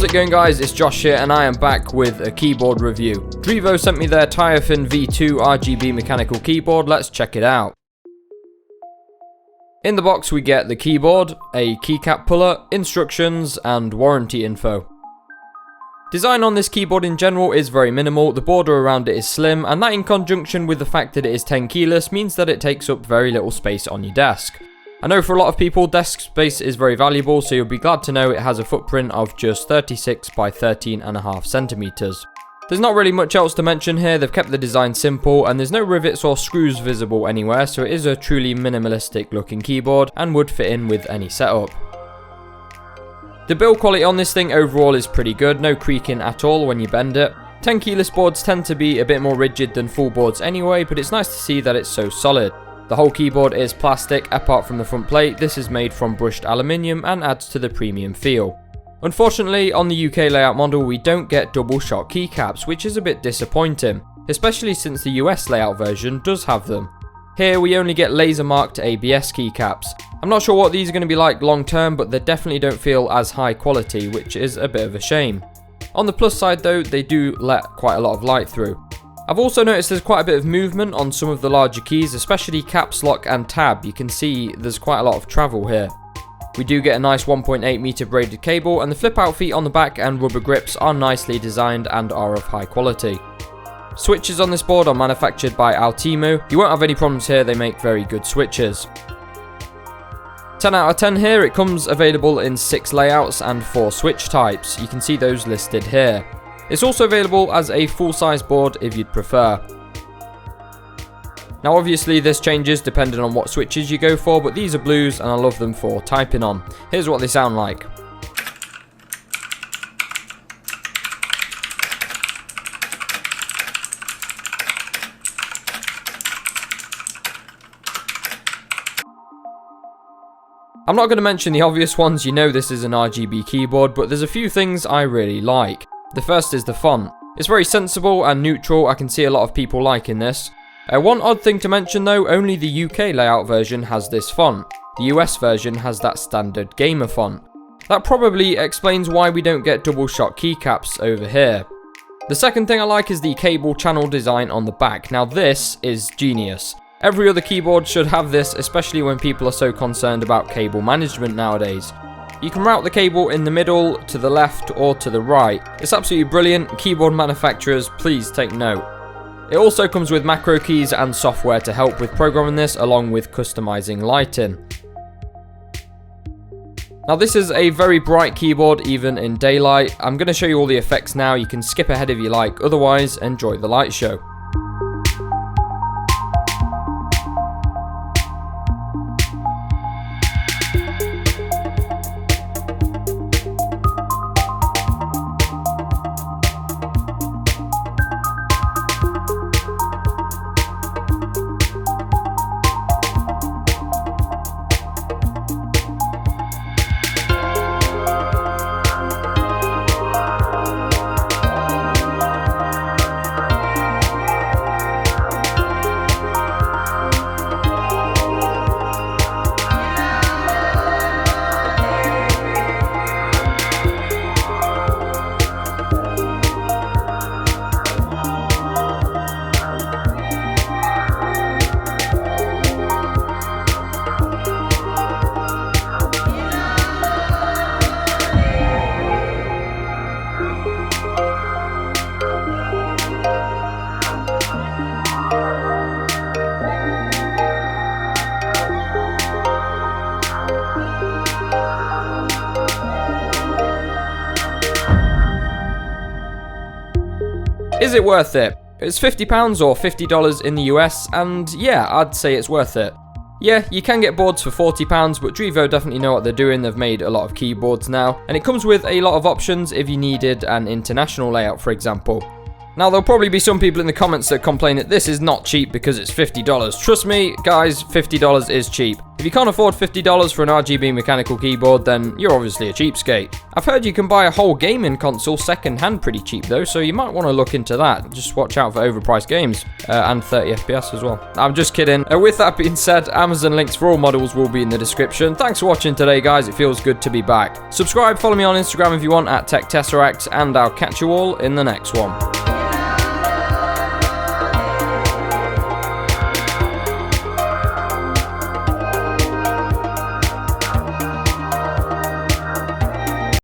it going, guys? It's Josh here and I am back with a keyboard review. Drevo sent me their Tyrfing V2 RGB mechanical keyboard. Let's check it out. In the box we get the keyboard, a keycap puller, instructions and warranty info. Design on this keyboard in general is very minimal. The border around it is slim, and that in conjunction with the fact that it is 10 keyless means that it takes up very little space on your desk. I know for a lot of people desk space is very valuable, so you'll be glad to know it has a footprint of just 36 by 13.5 centimeters. There's not really much else to mention here. They've kept the design simple and there's no rivets or screws visible anywhere, so it is a truly minimalistic looking keyboard and would fit in with any setup. The build quality on this thing overall is pretty good, no creaking at all when you bend it. 10 keyless boards tend to be a bit more rigid than full boards anyway, but it's nice to see that it's so solid. The whole keyboard is plastic apart from the front plate. This is made from brushed aluminium and adds to the premium feel. Unfortunately, on the UK layout model we don't get double shot keycaps, which is a bit disappointing, especially since the US layout version does have them. Here we only get laser marked ABS keycaps. I'm not sure what these are going to be like long term, but they definitely don't feel as high quality, which is a bit of a shame. On the plus side though, they do let quite a lot of light through. I've also noticed there's quite a bit of movement on some of the larger keys, especially caps lock and tab. You can see there's quite a lot of travel here. We do get a nice 1.8 meter braided cable, and the flip out feet on the back and rubber grips are nicely designed and are of high quality. Switches on this board are manufactured by Ultimo. You won't have any problems here, they make very good switches. 10 out of 10 here. It comes available in 6 layouts and 4 switch types. You can see those listed here. It's also available as a full-size board if you'd prefer. Now obviously this changes depending on what switches you go for, but these are blues and I love them for typing on. Here's what they sound like. I'm not going to mention the obvious ones, you know this is an RGB keyboard, but there's a few things I really like. The first is the font. It's very sensible and neutral. I can see a lot of people liking this. One odd thing to mention though, only the UK layout version has this font. The US version has that standard gamer font. That probably explains why we don't get double shot keycaps over here. The second thing I like is the cable channel design on the back. Now this is genius. Every other keyboard should have this, especially when people are so concerned about cable management nowadays. You can route the cable in the middle, to the left or to the right. It's absolutely brilliant. Keyboard manufacturers, please take note. It also comes with macro keys and software to help with programming this, along with customizing lighting. Now this is a very bright keyboard even in daylight. I'm going to show you all the effects now. You can skip ahead if you like, otherwise enjoy the light show. Is it worth it? It's £50 or $50 in the US, and yeah, I'd say it's worth it. Yeah, you can get boards for £40, but Drevo definitely know what they're doing. They've made a lot of keyboards now, and it comes with a lot of options if you needed an international layout, for example. Now, there'll probably be some people in the comments that complain that this is not cheap because it's $50. Trust me, guys, $50 is cheap. If you can't afford $50 for an RGB mechanical keyboard, then you're obviously a cheapskate. I've heard you can buy a whole gaming console second-hand pretty cheap though, so you might want to look into that. Just watch out for overpriced games, and 30 FPS as well. I'm just kidding. With that being said, Amazon links for all models will be in the description. Thanks for watching today, guys. It feels good to be back. Subscribe, follow me on Instagram if you want, at Tech Tesseract, and I'll catch you all in the next one.